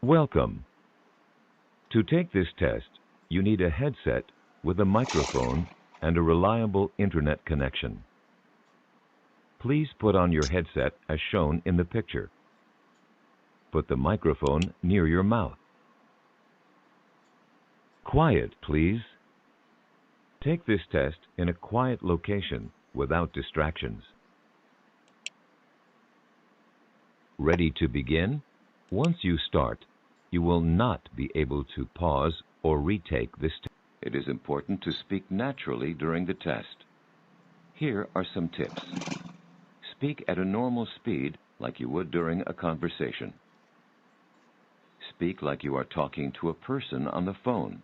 Welcome. To take this test, you need a headset with a microphone and a reliable internet connection. Please put on your headset as shown in the picture. Put the microphone near your mouth. Quiet, please. Take this test in a quiet location without distractions. Ready to begin? Once you start, you will not be able to pause or retake this test. It is important to speak naturally during the test. Here are some tips. Speak at a normal speed like you would during a conversation. Speak like you are talking to a person on the phone.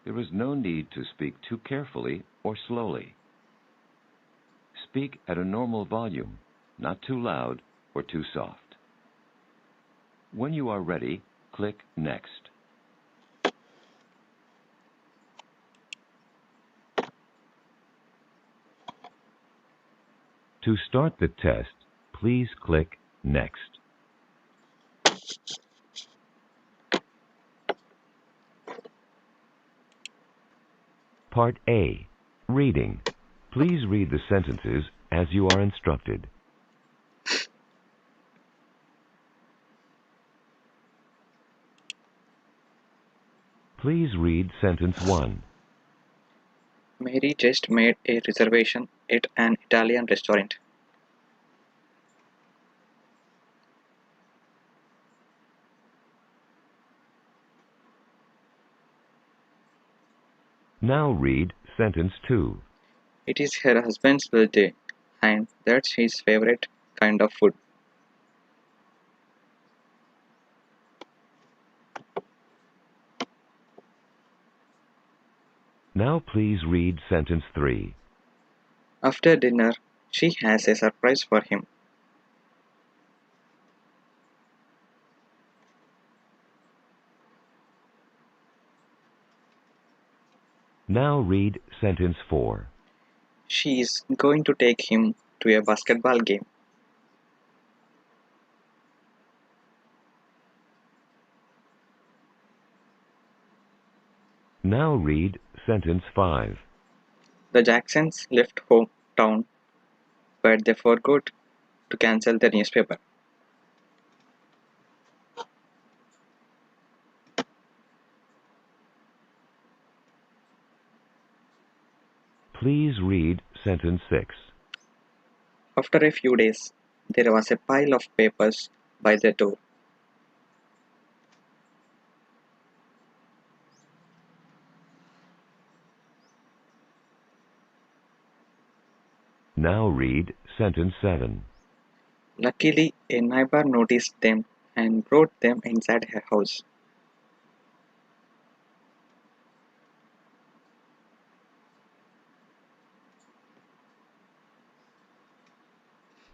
There is no need to speak too carefully or slowly. Speak at a normal volume, not too loud or too soft. When you are ready, click Next. To start the test, please click Next. Part A. Reading. Please read the sentences as you are instructed. Please read sentence 1. Mary just made a reservation at an Italian restaurant. Now read sentence 2. It is her husband's birthday, and that's his favorite kind of food. Now please read sentence 3. After dinner, she has a surprise for him. Now read sentence 4. She is going to take him to a basketball game. Now read sentence 5. The Jacksons left hometown, but they forgot to cancel their newspaper. Please read sentence 6. After a few days, there was a pile of papers by the door. Now read sentence 7. Luckily, a neighbor noticed them and brought them inside her house.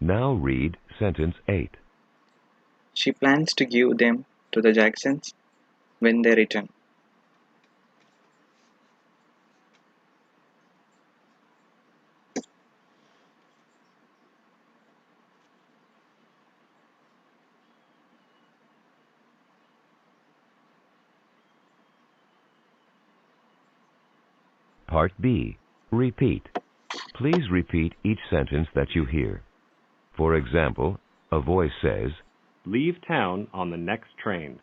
Now read sentence 8. She plans to give them to the Jacksons when they return. Part B. Repeat. Please repeat each sentence that you hear. For example, a voice says, Leave town on the next train.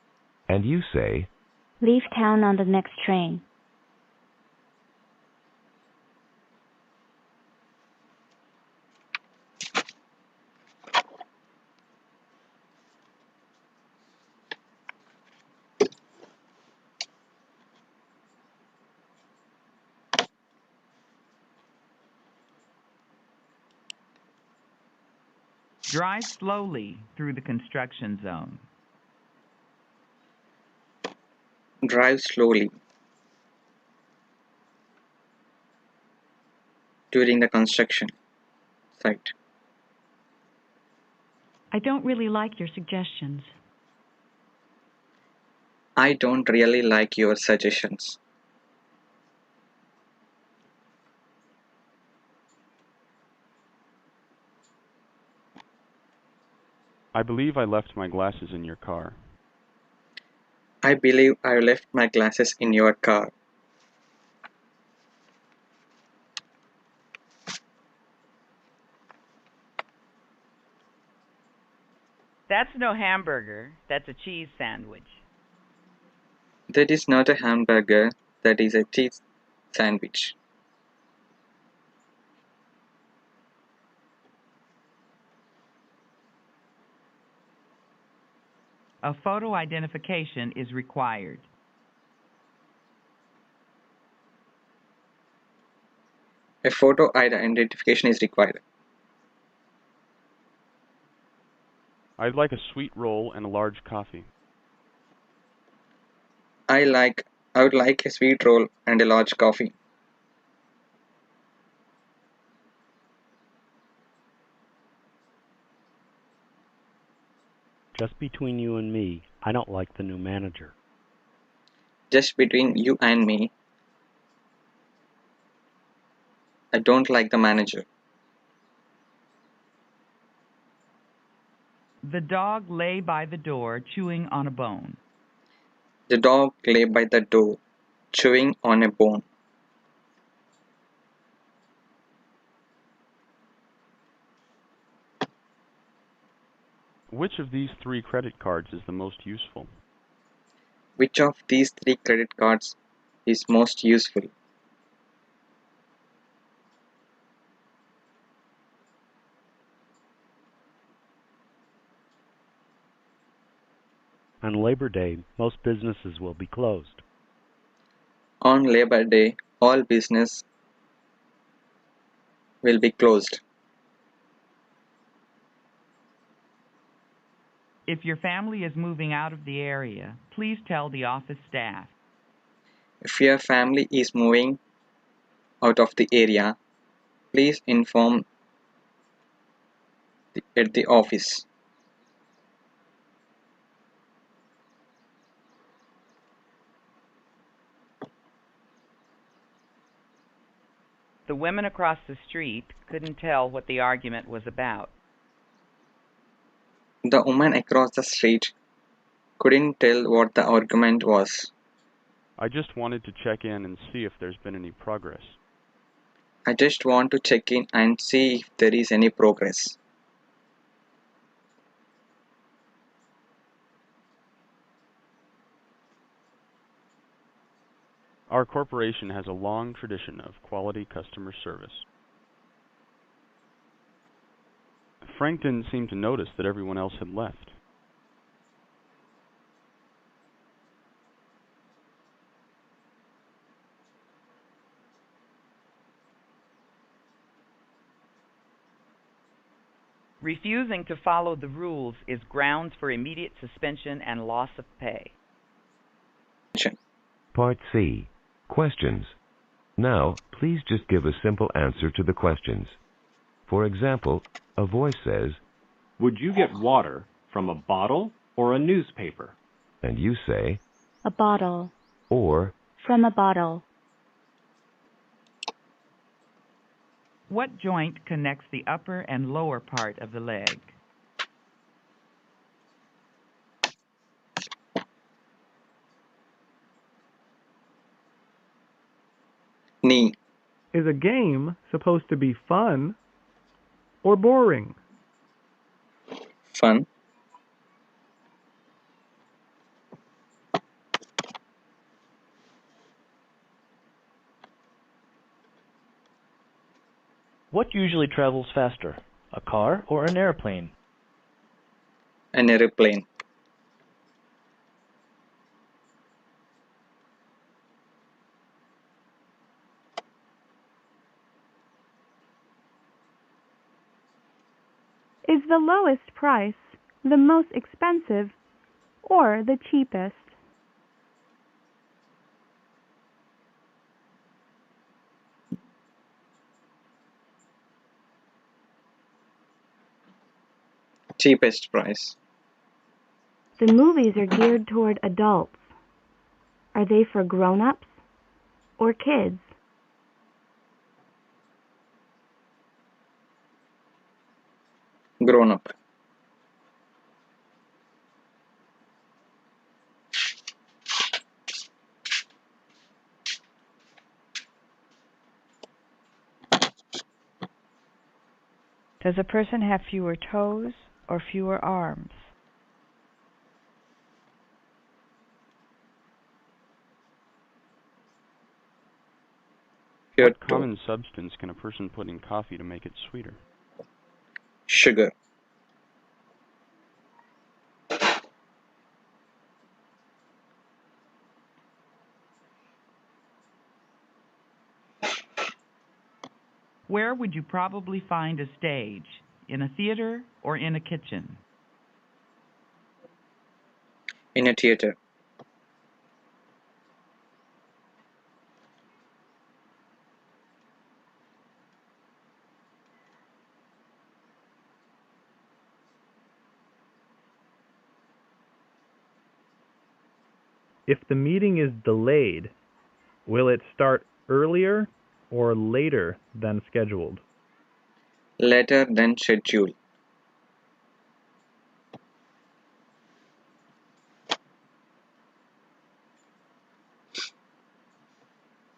and you say, Leave town on the next train. Drive slowly through the construction zone. Drive slowly during the construction site. I don't really like your suggestions. I don't really like your suggestions. I believe I left my glasses in your car. I believe I left my glasses in your car. That's no hamburger. That's a cheese sandwich. That is not a hamburger, that is a cheese sandwich. A photo identification is required. A photo identification is required. I'd like a sweet roll and a large coffee. I would like a sweet roll and a large coffee. Just between you and me, I don't like the new manager. Just between you and me, I don't like the manager. The dog lay by the door chewing on a bone. The dog lay by the door, chewing on a bone. Which of these 3 credit cards is the most useful? Which of these 3 credit cards is most useful? On Labor Day, most businesses will be closed. On Labor Day, all business will be closed. If your family is moving out of the area, please tell the office staff. If your family is moving out of the area, please inform at the office. The women across the street couldn't tell what the argument was about. The woman across the street couldn't tell what the argument was. I just wanted to check in and see if there's been any progress. I just want to check in and see if there is any progress. Our corporation has a long tradition of quality customer service. Frank didn't seem to notice that everyone else had left. Refusing to follow the rules is grounds for immediate suspension and loss of pay. Part C. Questions. Now, please just give a simple answer to the questions. For example, a voice says, Would you get water from a bottle or a newspaper? and you say, A bottle. or, From a bottle. What joint connects the upper and lower part of the leg? Knee. Is a game supposed to be fun or boring? Fun. What usually travels faster, a car or an airplane? An aeroplane. Is the lowest price the most expensive or the cheapest? Cheapest price. The movies are geared toward adults. Are they for grown-ups or kids? Grown up. Does a person have fewer toes or fewer arms? What common substance can a person put in coffee to make it sweeter? Sugar. Where would you probably find a stage? In a theater or in a kitchen? In a theater. If the meeting is delayed, will it start earlier or later than scheduled? Later than scheduled.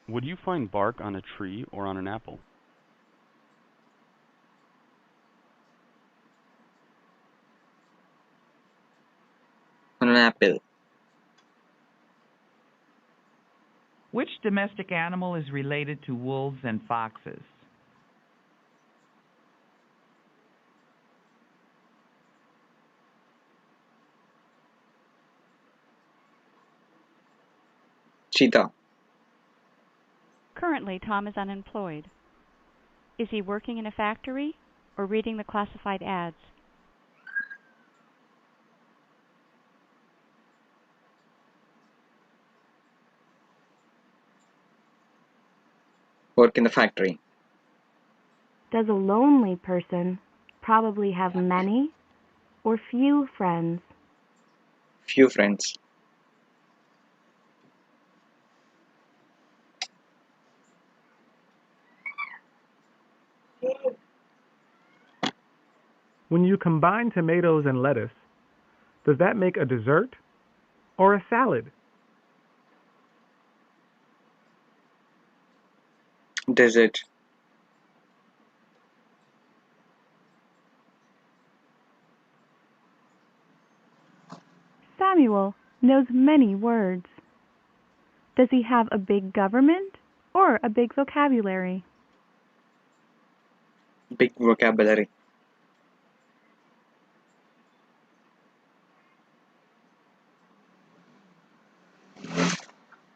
Would you find bark on a tree or on an apple? On an apple. Which domestic animal is related to wolves and foxes? Cheetah. Currently, Tom is unemployed. Is he working in a factory or reading the classified ads? Work in the factory. Does a lonely person probably have many or few friends? Few friends. When you combine tomatoes and lettuce, does that make a dessert or a salad? Dessert. Samuel knows many words. Does he have a big government or a big vocabulary? Big vocabulary.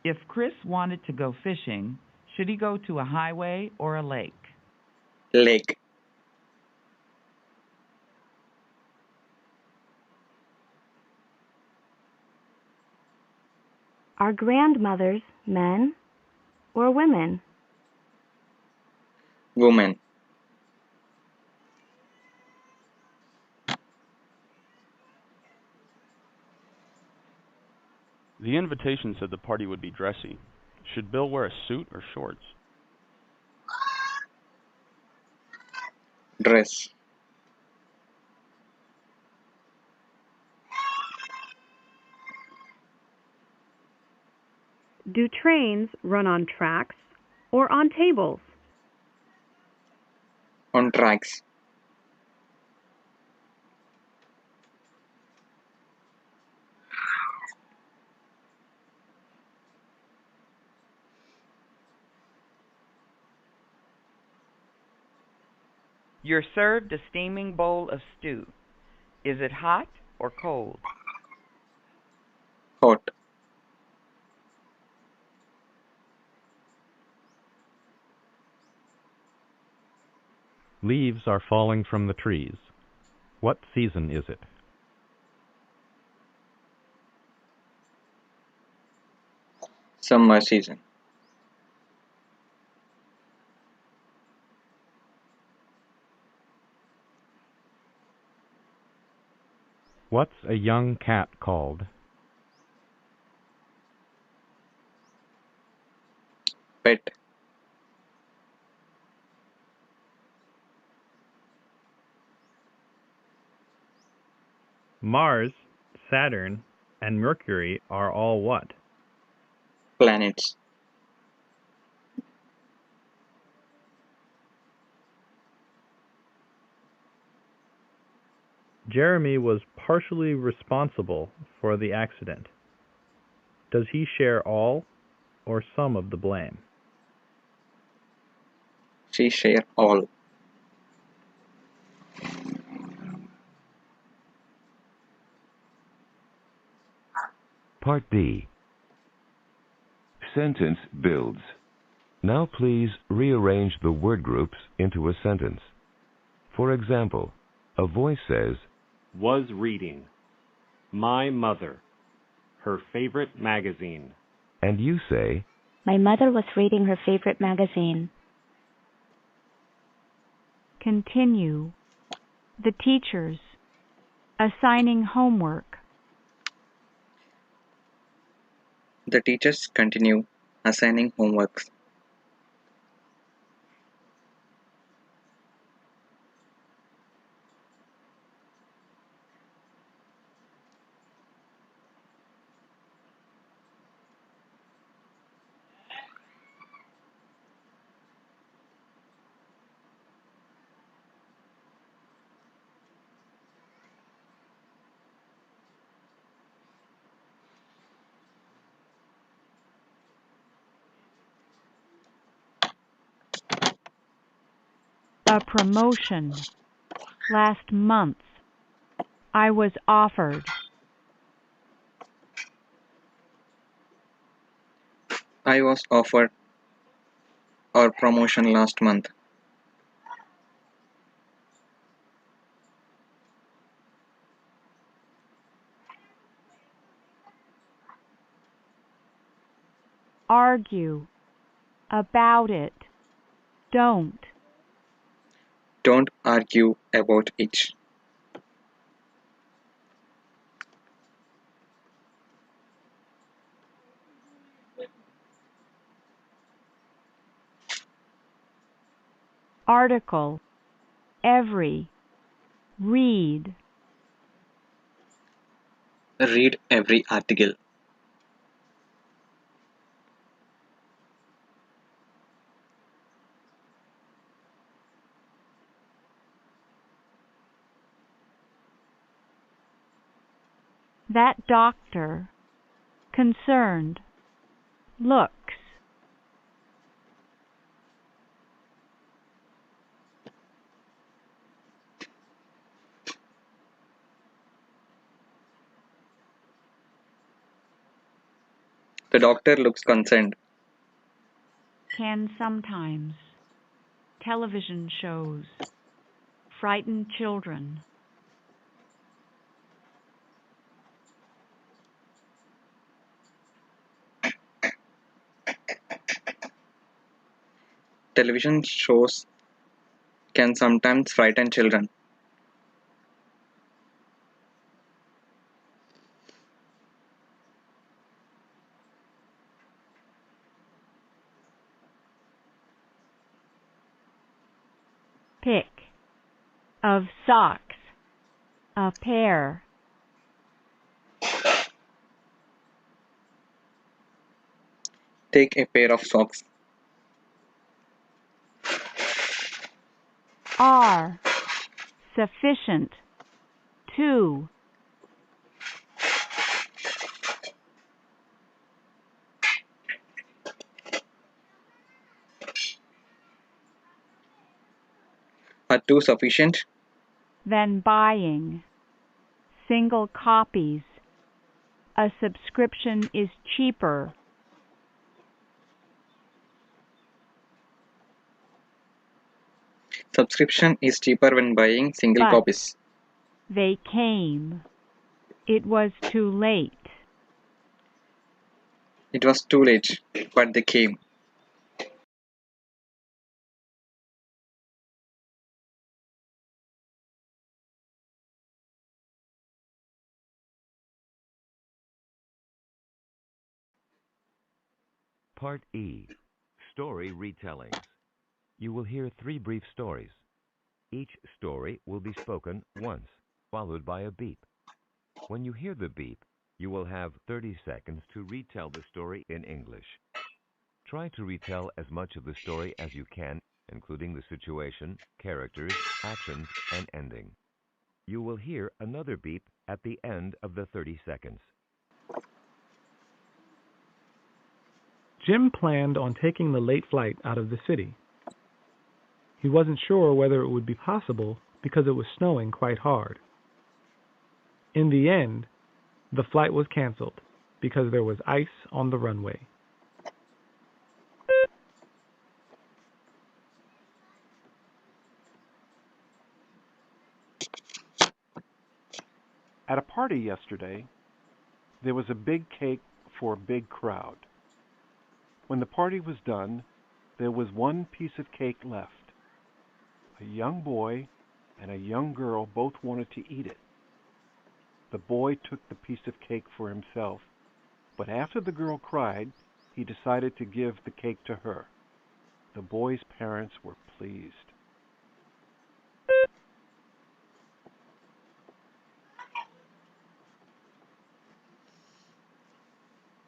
If Chris wanted to go fishing, should he go to a highway or a lake? Lake. Are grandmothers men or women? Woman. The invitation said the party would be dressy. Should Bill wear a suit or shorts? Dress. Do trains run on tracks or on tables? On tracks. You're served a steaming bowl of stew. Is it hot or cold? Hot. Leaves are falling from the trees. What season is it? Summer season. What's a young cat called? Pet. Mars, Saturn, and Mercury are all what? Planets. Jeremy was partially responsible for the accident. Does he share all or some of the blame? She share all. Part B. Sentence builds. Now please rearrange the word groups into a sentence. For example, a voice says, Was reading. My mother. Her favorite magazine. and you say, My mother was reading her favorite magazine. Continue. The teachers. Assigning homework. The teachers continue assigning homeworks. A promotion. Last month. I was offered. I was offered our promotion last month. Argue. About it. Don't. Don't argue about it. Article. Every. Read. Read every article. That doctor. Concerned. Looks. The doctor looks concerned. Can sometimes. Television shows. Frighten children. Television shows can sometimes frighten children. Pick. Of socks. A pair. Take a pair of socks. Are. Sufficient. Two. Are two sufficient? Then buying. Single copies. A subscription is cheaper. Subscription is cheaper when buying single But copies. they came. It was too late. It was too late, but they came. Part E. Story retellings. You will hear 3 brief stories. Each story will be spoken once, followed by a beep. When you hear the beep, you will have 30 seconds to retell the story in English. Try to retell as much of the story as you can, including the situation, characters, actions, and ending. You will hear another beep at the end of the 30 seconds. Jim planned on taking the late flight out of the city. He wasn't sure whether it would be possible because it was snowing quite hard. In the end, the flight was canceled because there was ice on the runway. At a party yesterday, there was a big cake for a big crowd. When the party was done, there was one piece of cake left. A young boy and a young girl both wanted to eat it. The boy took the piece of cake for himself, but after the girl cried, he decided to give the cake to her. The boy's parents were pleased.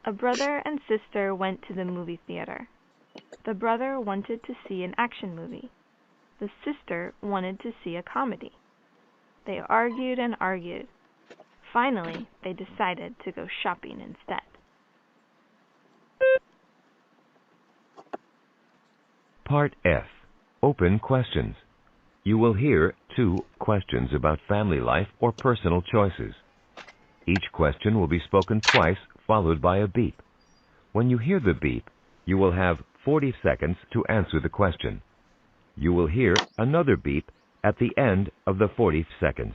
A brother and sister went to the movie theater. The brother wanted to see an action movie. The sister wanted to see a comedy. They argued and argued. Finally, they decided to go shopping instead. Part F. Open questions. You will hear 2 questions about family life or personal choices. Each question will be spoken twice, followed by a beep. When you hear the beep, you will have 40 seconds to answer the question. You will hear another beep at the end of the 40 seconds.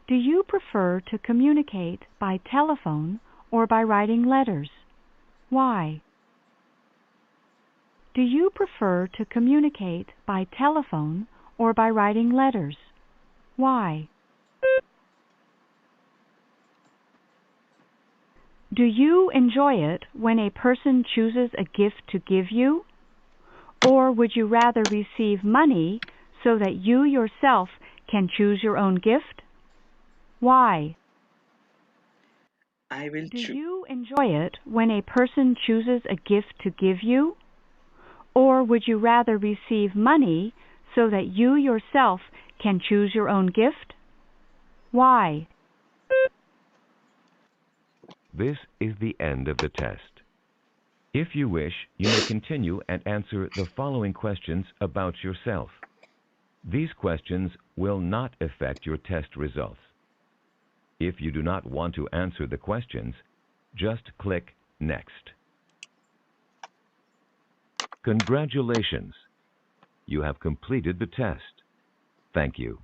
Do you prefer to communicate by telephone or by writing letters? Why? Do you prefer to communicate by telephone or by writing letters? Why? Do you enjoy it when a person chooses a gift to give you? Or would you rather receive money so that you yourself can choose your own gift? Why? I will Do you enjoy it when a person chooses a gift to give you? Or would you rather receive money so that you yourself can choose your own gift? Why? This is the end of the test. If you wish, you may continue and answer the following questions about yourself. These questions will not affect your test results. If you do not want to answer the questions, just click Next. Congratulations! You have completed the test. Thank you.